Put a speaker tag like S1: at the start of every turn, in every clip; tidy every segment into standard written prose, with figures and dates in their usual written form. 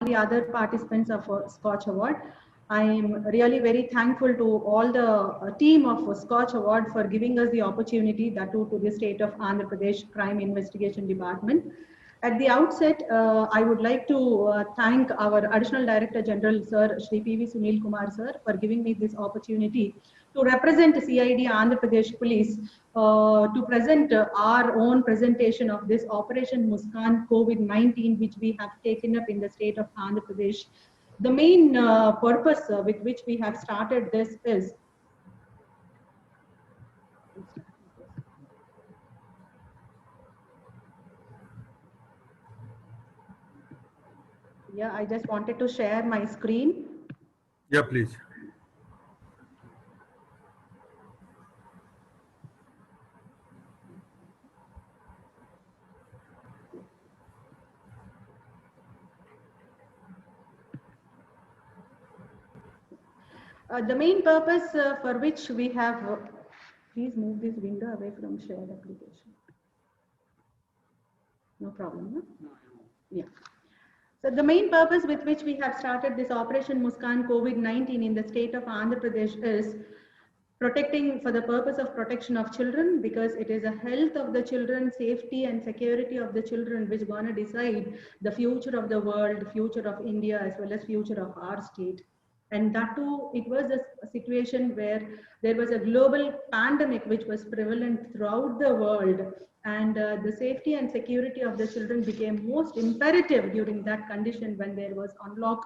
S1: the other participants of Scotch Award. I am really very thankful to all the team of Scotch Award for giving us the opportunity, that too to the state of Andhra Pradesh Crime Investigation Department. At the outset, I would like to thank our Additional Director General, Sir Shri P.V. Sunil Kumar, Sir, for giving me this opportunity to represent CID Andhra Pradesh Police to present our own presentation of this Operation Muskaan COVID-19, which we have taken up in the state of Andhra Pradesh. The main purpose with which we have started this is I just wanted to share my screen.
S2: Yeah, please.
S1: The main purpose for which we have, please move this window away from shared application. No problem. No? Yeah. So the main purpose with which we have started this Operation Muskaan COVID-19 in the state of Andhra Pradesh is protecting for the purpose of protection of children, because it is the health of the children, safety and security of the children which gonna decide the future of the world, future of India, as well as future of our state. And that too, it was a situation where there was a global pandemic which was prevalent throughout the world, and the safety and security of the children became most imperative during that condition when there was unlock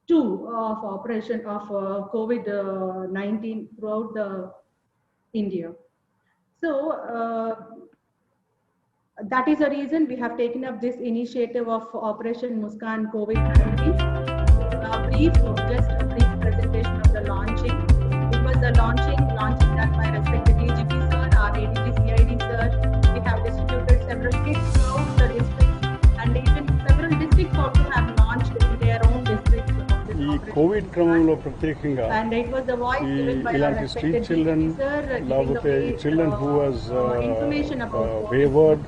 S1: 2 of operation of COVID-19 throughout the India. So that is the reason we have taken up this initiative of Operation Muskaan COVID-19. Just a brief presentation of the launching. It was the launching that by respected DGP sir, our ADG CID sir. We have distributed several kits throughout the districts, and even several districts also have launched in their own districts.
S2: ఈ covid క్రమంలో ప్రత్యేకంగా ఇలాంటి street children లేకపోతే children who was wayward,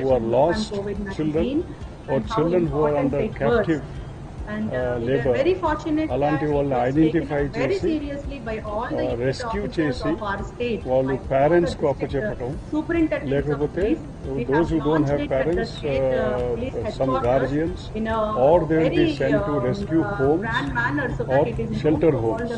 S2: who are lost children or children who are under captive labour, అలాంటి వాళ్ళని identify చేసి rescue చేసి వాళ్ళు పేరెంట్స్కు అప్పచెప్పటం, లేకపోతే those who don't have parents, some guardians, or they will be sent to rescue homes or shelter homes,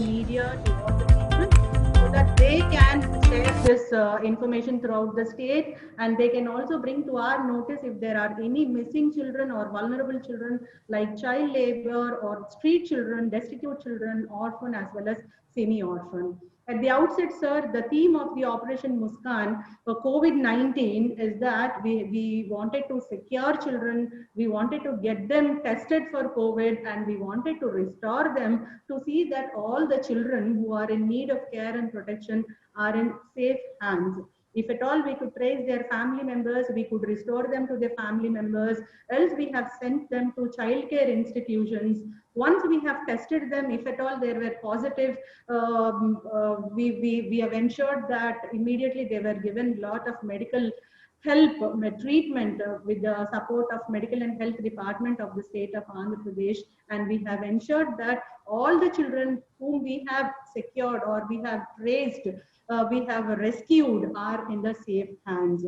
S1: so that they can share this information throughout the state, and they can also bring to our notice if there are any missing children or vulnerable children like child labor or street children, destitute children, orphan as well as semi-orphan. At the outset, sir, the theme of the Operation Muskaan for COVID-19 is that we wanted to secure children, we wanted to get them tested for COVID, and we wanted to restore them to see that all the children who are in need of care and protection are in safe hands. If at all we could trace their family members, we could restore them to their family members, else we have sent them to childcare institutions. Once we have tested them, if at all they were positive, we have ensured that immediately they were given a lot of medical help, treatment with the support of Medical and Health Department of the state of Andhra Pradesh, and we have ensured that all the children whom we have secured or we have raised, we have rescued are in the safe hands.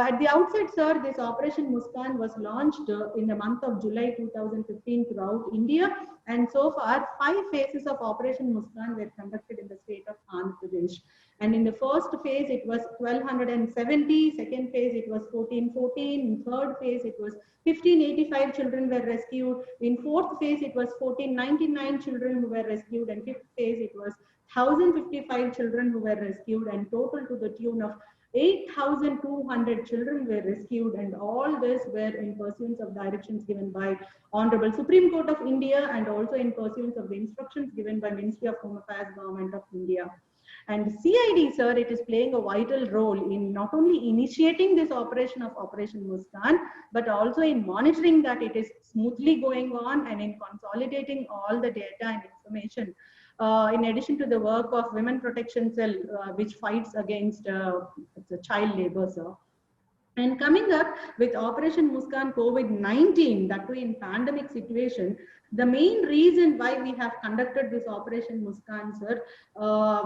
S1: At the outset, sir, this Operation Muskaan was launched in the month of July 2015 throughout India, and so far 5 phases of Operation Muskaan were conducted in the state of Andhra Pradesh. And in the first phase, it was 1270, second phase, it was 1414, in third phase, it was 1585 children were rescued, in fourth phase, it was 1499 children who were rescued, and fifth phase, it was 1055 children who were rescued, and total to the tune of 8,200 children were rescued, and all this were in pursuance of directions given by Honorable Supreme Court of India, and also in pursuance of the instructions given by Ministry of Home Affairs, Government of India. And CID, sir, it is playing a vital role in not only initiating this operation of Operation Muskaan, but also in monitoring that it is smoothly going on, and in consolidating all the data and information. In addition to the work of Women Protection Cell, which fights against the child labor, sir. And coming up with Operation Muskaan COVID-19, that too in pandemic situation, the main reason why we have conducted this Operation Muskaan, sir,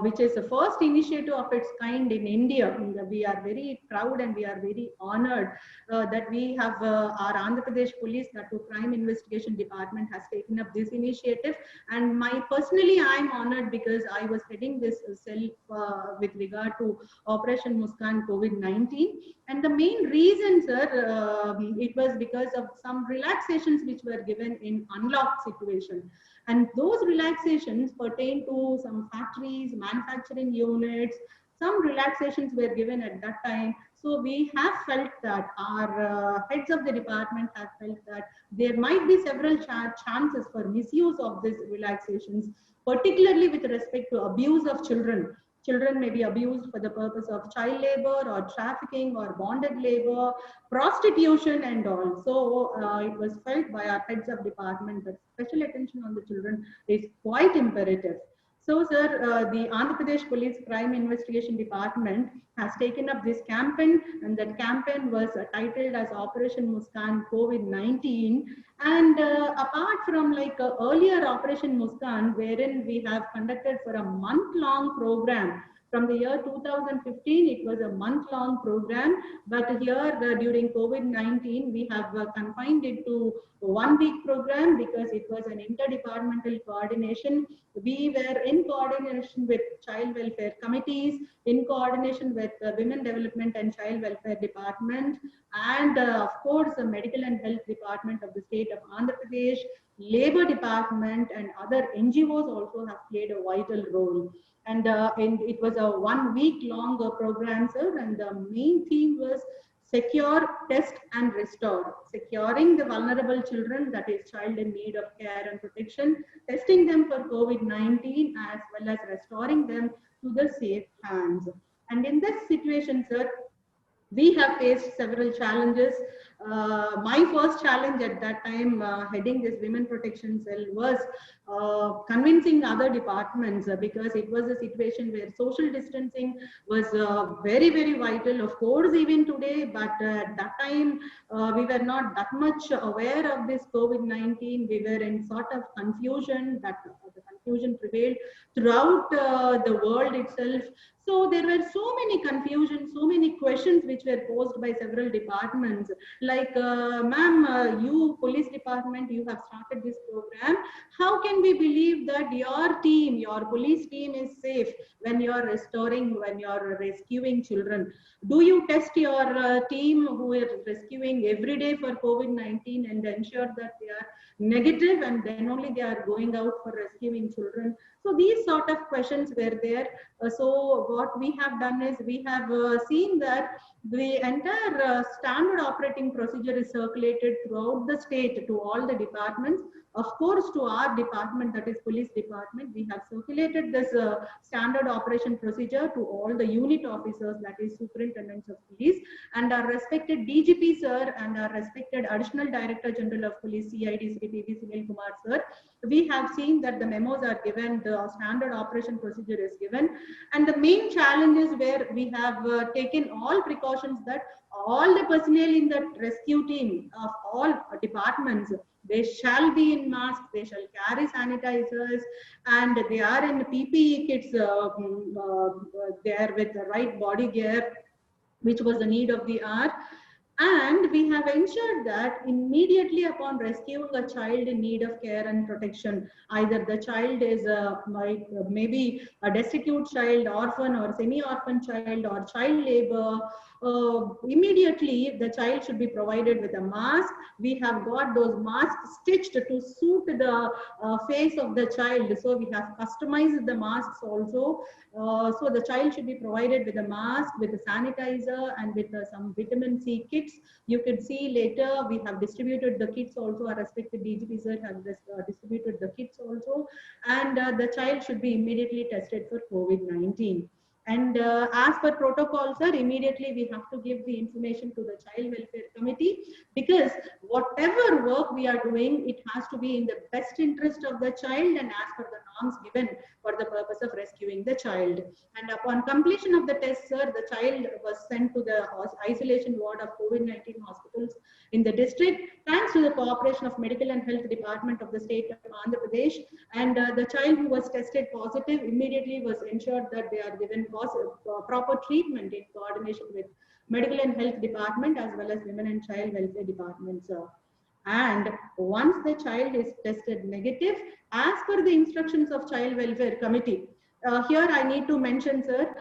S1: which is the first initiative of its kind in India. We are very proud and we are very honored that we have our Andhra Pradesh Police, that too Crime Investigation Department, has taken up this initiative. And personally, I'm honored because I was heading this cell with regard to Operation Muskaan COVID-19. And the main reason, sir, it was because of some relaxations which were given in unlocked situation. And those relaxations pertain to some factories, manufacturing units. Some relaxations were given at that time. So we have felt that our heads of the department have felt that there might be several chances for misuse of these relaxations, particularly with respect to abuse of children. Children may be abused for the purpose of child labor or trafficking or bonded labor, prostitution and all. So it was felt by our heads of department that special attention on the children is quite imperative. So, sir, the Andhra Pradesh Police Crime Investigation Department has taken up this campaign, and that campaign was titled as Operation Muskaan COVID-19. And apart from earlier Operation Muskaan, wherein we have conducted for a month-long program. From the year 2015, it was a month-long program, but here during COVID-19, we have confined it to 1 week program because it was an interdepartmental coordination. We were in coordination with child welfare committees, in coordination with the Women Development and Child Welfare Department, and of course, the Medical and Health Department of the state of Andhra Pradesh, Labor Department, and other NGOs also have played a vital role. And it was a 1 week long program, sir, and the main theme was secure, test and restore. Securing the vulnerable children, that is child in need of care and protection, testing them for COVID-19, as well as restoring them to the safe hands. And in this situation, sir, we have faced several challenges. My first challenge at that time, heading this women protection cell, was convincing other departments because it was a situation where social distancing was very, very vital. Of course, even today, but at that time, we were not that much aware of this COVID-19. We were in sort of confusion, that the confusion prevailed throughout the world itself. So there were so many confusions, so many questions which were posed by several departments. Like, ma'am, you police department, you have started this program. How can we believe that your team, your police team is safe when you are restoring, when you are rescuing children? Do you test your team who is rescuing every day for COVID-19 and ensure that they are negative and then only they are going out for rescuing children? So these sort of questions were there. So what we have done is we have seen that the entire standard operating procedure is circulated throughout the state to all the departments. Of course, to our department, that is police department, we have circulated this standard operation procedure to all the unit officers, that is superintendents of police, and our respected DGP sir and our respected additional director general of police, CID Sri P.V. Sunil Kumar sir. We have seen that the memos are given, the standard operation procedure is given, and the main challenge is where we have taken all precautions that all the personnel in the rescue team of all departments, they shall be in masks, they shall carry sanitizers, and they are in PPE kits, they are with the right body gear, which was the need of the hour. And we have ensured that immediately upon rescuing a child in need of care and protection, either the child is maybe a destitute child, orphan or semi-orphan child, or child labor, immediately the child should be provided with a mask. We have got those masks stitched to suit the face of the child. So we have customized the masks also. So the child should be provided with a mask, with a sanitizer, and with some vitamin C kits. You could see later we have distributed the kits also. Our respected DGP sir has distributed the kits also. And the child should be immediately tested for COVID-19. And as per protocol, sir, immediately we have to give the information to the Child Welfare Committee, because whatever work we are doing, it has to be in the best interest of the child and as per the arms given for the purpose of rescuing the child. And upon completion of the test, sir, the child was sent to the isolation ward of COVID-19 hospitals in the district, thanks to the cooperation of Medical and Health Department of the state of Andhra Pradesh. And the child who was tested positive immediately was ensured that they are given proper treatment in coordination with Medical and Health Department as well as Women and Child Welfare Departments. And once the child is tested negative, as per the instructions of Child Welfare Committee, here I need to mention, sir,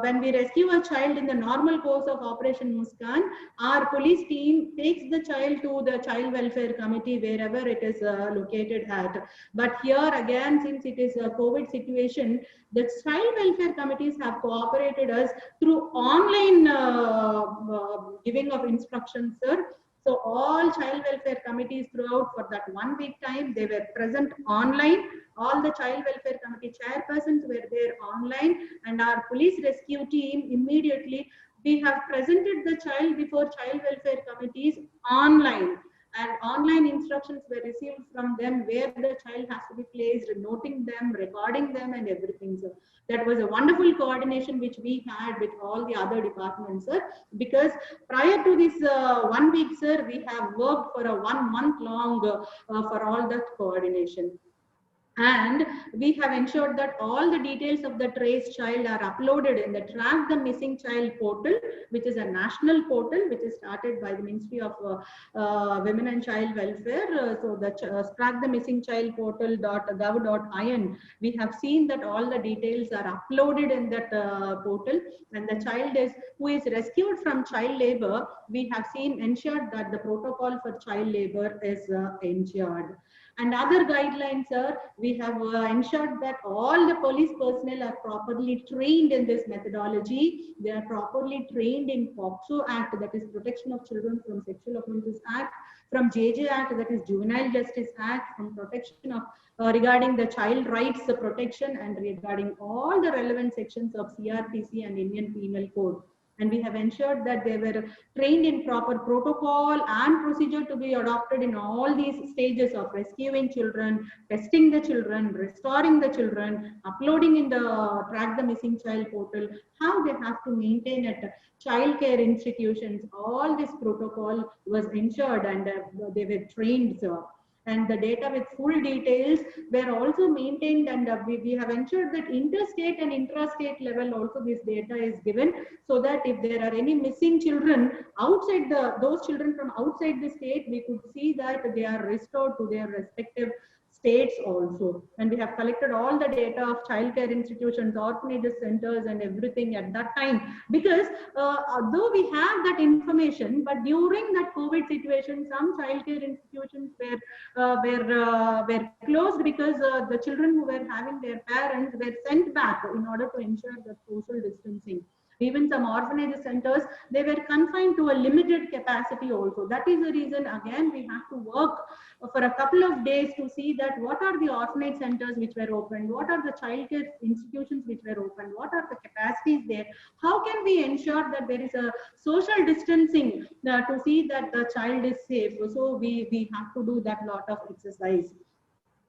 S1: when we rescue a child in the normal course of Operation Muskan, our police team takes the child to the Child Welfare Committee wherever it is located at. But here again, since it is a COVID situation, the Child Welfare Committees have cooperated us through online giving of instructions, sir. So all child welfare committees throughout for that 1 week time, they were present online. All the child welfare committee chairpersons were there online, and our police rescue team immediately, we have presented the child before child welfare committees online. And online instructions were received from them where the child has to be placed, noting them, recording them, and everything. So that was a wonderful coordination which we had with all the other departments, sir. Because prior to this 1 week, sir, we have worked for a 1 month long for all that coordination. And we have ensured that all the details of the traced child are uploaded in the Track the Missing Child portal, which is a national portal which is started by the Ministry of Women and Child Welfare. So the Track the Missing Child portal.gov.in, we have seen that all the details are uploaded in that portal, and the child who is rescued from child labor, we have ensured that the protocol for child labor is ensured. And other guidelines, sir, we have ensured that all the police personnel are properly trained in this methodology. They are properly trained in POCSO Act, that is Protection of Children from Sexual Offences Act, from JJ Act, that is Juvenile Justice Act, from protection of regarding the child rights protection, and regarding all the relevant sections of CRPC and Indian Penal Code. And we have ensured that they were trained in proper protocol and procedure to be adopted in all these stages of rescuing children, testing the children, restoring the children, uploading in the Track the Missing Child portal, how they have to maintain at child care institutions. All this protocol was ensured, and they were trained, sir. And the data with full details were also maintained, and we have ensured that interstate and intrastate level also this data is given, so that if there are any missing children outside those children from outside the state, we could see that they are restored to their respective states also. And we have collected all the data of childcare institutions, orphanages centers, and everything at that time, because though we have that information, but during that COVID situation, some childcare institutions were closed because the children who were having their parents were sent back in order to ensure the social distancing. Even some orphanage centers, they were confined to a limited capacity also. That is the reason, again, we have to work for a couple of days to see that what are the orphanage centers which were opened, what are the childcare institutions which were opened, what are the capacities there, how can we ensure that there is a social distancing to see that the child is safe. So we have to do that lot of exercise.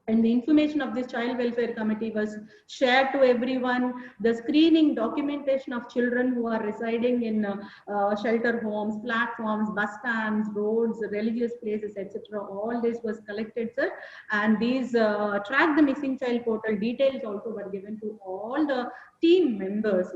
S1: And the information of this child welfare committee was shared to everyone. The screening, documentation of children who are residing in shelter homes, platforms, bus stands, roads, religious places, etc. All this was collected, sir. And these Track the Missing Child portal details also were given to all the team members.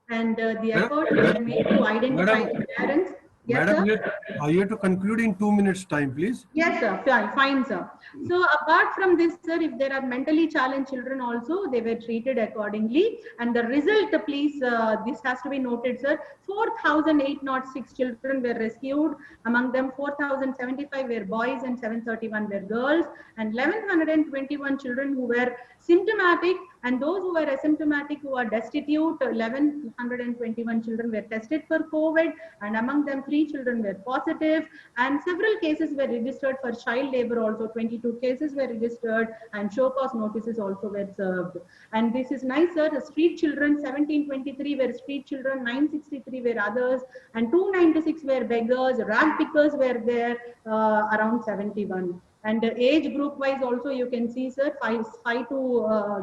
S1: And the effort was made to identify the parents. Yes,
S3: Madam,
S1: sir?
S3: are you to conclude in 2 minutes time, please?
S1: Yes, sir. Fine, sir. So apart from this, sir, if there are mentally challenged children also, they were treated accordingly. And the result, please, this has to be noted, sir. 4,806 children were rescued. Among them, 4,075 were boys and 731 were girls. And 1,121 children who were symptomatic, and those who were asymptomatic, who are destitute, 1,121 children were tested for COVID, and among them 3 children were positive, and several cases were registered for child labor also. 22 cases were registered, and show cause notices also were served. And this is nice, sir. The street children, 1,723 were street children, 963 were others, and 296 were beggars. Rag pickers were there, around 71. And age group wise also you can see, sir, 0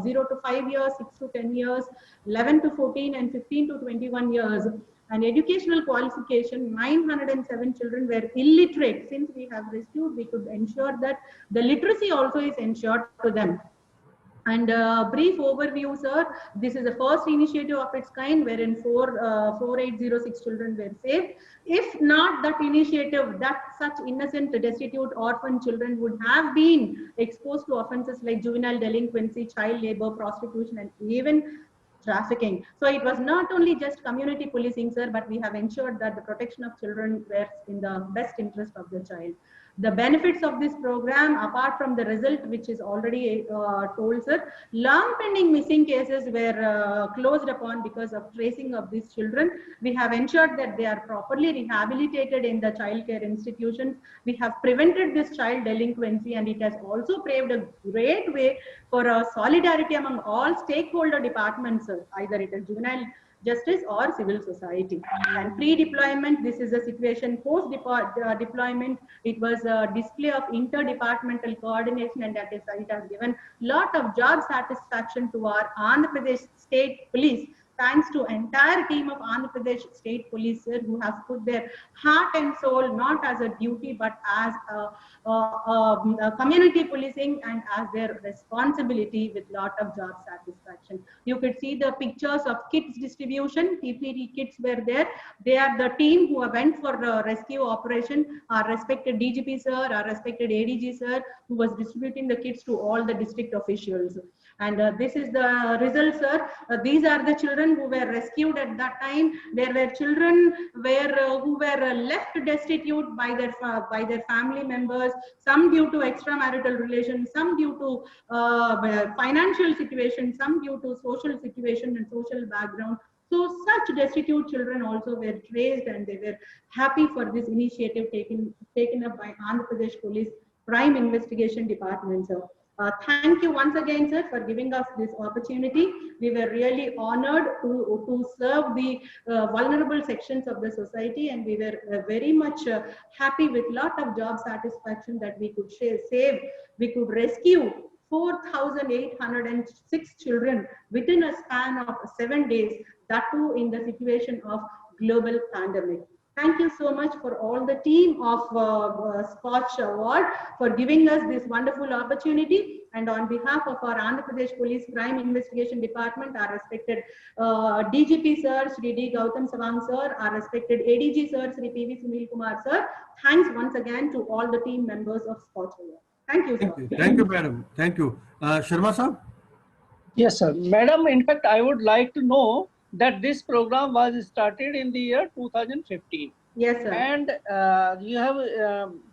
S1: to 5 years, 6 to 10 years, 11 to 14, and 15 to 21 years. And educational qualification, 907 children were illiterate. Since we have rescued, we could ensure that the literacy also is ensured to them. And brief overview, sir, this is the first initiative of its kind wherein 4806 children were saved. If not that initiative, that such innocent, destitute, orphan children would have been exposed to offenses like juvenile delinquency, child labor, prostitution, and even trafficking. So it was not only just community policing, sir, but we have ensured that the protection of children were in the best interest of the child. The benefits of this program, apart from the result, which is already told, sir, long pending missing cases were closed upon because of tracing of these children. We have ensured that they are properly rehabilitated in the child care institutions. We have prevented this child delinquency, and it has also paved a great way for solidarity among all stakeholder departments, sir, either it is juvenile justice or civil society. And pre-deployment, this is a situation. Post-deployment, it was a display of interdepartmental coordination, and that is, it has given lot of job satisfaction to our Andhra Pradesh State Police. Thanks to entire team of Andhra Pradesh State Police, sir, who have put their heart and soul not as a duty but as a community policing and as their responsibility with lot of job satisfaction. You could see the pictures of kits distribution. PPE kits were there. They are the team who went for the rescue operation. Our respected DGP sir, our respected ADG sir, who was distributing the kits to all the district officials. And this is the result, sir. These are the children who were rescued at that time. There were children who were left destitute by their family members, some due to extramarital relations, some due to financial situation, some due to social situation and social background. So such destitute children also were traced, and they were happy for this initiative taken up by Andhra Pradesh Police Crime Investigation Department, sir. Thank you once again, sir, for giving us this opportunity. We were really honored to serve the vulnerable sections of the society, and we were very much happy with lot of job satisfaction that we could save. We could rescue 4,806 children within a span of 7 days, that too in the situation of global pandemic. Thank you so much for all the team of Scotch Award for giving us this wonderful opportunity. And on behalf of our Andhra Pradesh Police Crime Investigation Department, our respected DGP sir, Shri D. Gautam Savang sir, our respected ADG sir, Shri P.V. Sunil Kumar sir, thanks once again to all the team members of Scotch Award. Thank you, sir.
S3: Thank you, madam. Thank you. Sharma sir?
S4: Yes, sir. Madam, in fact, I would like to know that this program was started in the year 2015.
S1: Yes, sir.
S4: And you have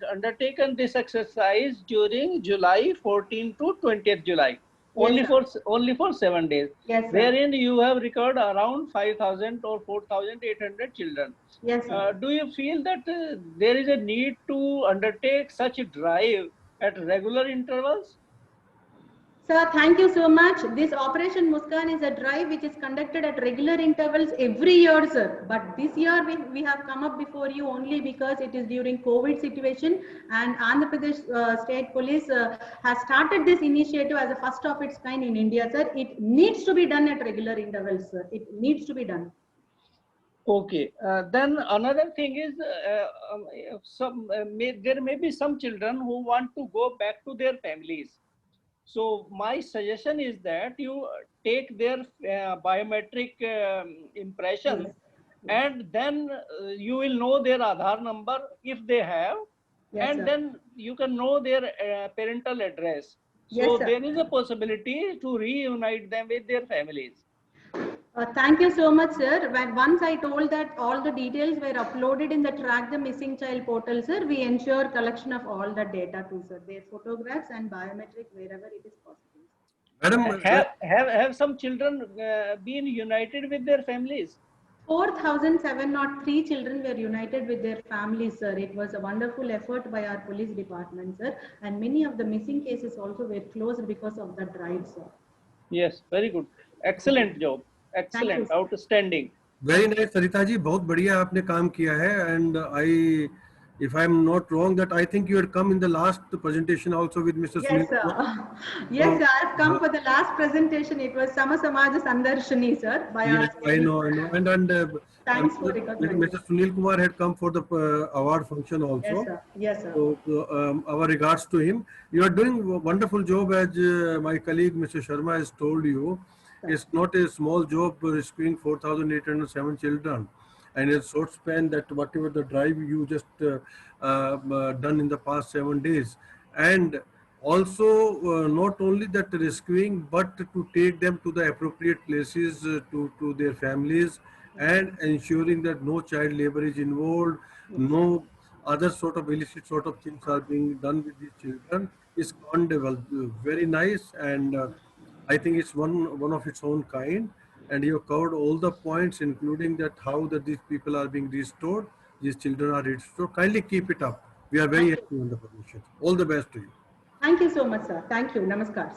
S4: undertaken this exercise during July 14 to 20th July,
S1: yes,
S4: only for 7 days.
S1: Yes, sir.
S4: Wherein you have recorded around 5,000 or 4,800 children.
S1: Yes, sir.
S4: Do you feel that there is a need to undertake such a drive at regular intervals?
S1: Sir, thank you so much. This Operation Muskaan is a drive which is conducted at regular intervals every year, sir. But this year we have come up before you only because it is during COVID situation, and Andhra Pradesh State Police has started this initiative as a first of its kind in India, sir. It needs to be done at regular intervals, sir. It needs to be done.
S4: Okay. Then another thing is there may be some children who want to go back to their families. So my suggestion is that you take their biometric impressions, and then you will know their Aadhaar number if they have, and then you can know their parental address. So there is a possibility to reunite them with their families.
S1: Thank you so much, sir. Once I told that all the details were uploaded in the Track the Missing Child portal, sir, we ensure collection of all the data too, sir. Their photographs and biometric wherever it is possible.
S3: Madam,
S4: have some children been united with their families?
S1: 4,703 children were united with their families, sir. It was a wonderful effort by our police department, sir. And many of the missing cases also were closed because of the drive, sir.
S4: Yes, very good. Excellent job. Excellent, outstanding.
S3: Very nice, Sarita ji. बहुत बढ़िया आपने काम किया है, and I if I'm not wrong, that I think you had come in the last presentation also with Mr.
S1: Yes,
S3: Sunil.
S1: sir. Yes, sir. I've come for the last presentation. It was Sama Samaj Sandarshani, sir, by our
S3: Yes, I know.
S1: Thanks for recognizing.
S3: Mr. Sunil Kumar had come for the award function also.
S1: Yes, sir. Yes, sir.
S3: So, our regards to him. You are doing a wonderful job, as my colleague Mr. Sharma has told you. It's not a small job rescuing 4,807 children, and in a short span that whatever the drive you just done in the past 7 days, and also not only that rescuing, but to take them to the appropriate places to their families, and ensuring that no child labor is involved, no other sort of illicit sort of things are being done with these children is commendable, very nice, and I think it's one of its own kind. And you have covered all the points, including that how that these people are being restored, these children are restored. Kindly keep it up. We are very happy on the permission. All the best to you.
S1: Thank you so much, sir. Thank you. Namaskar.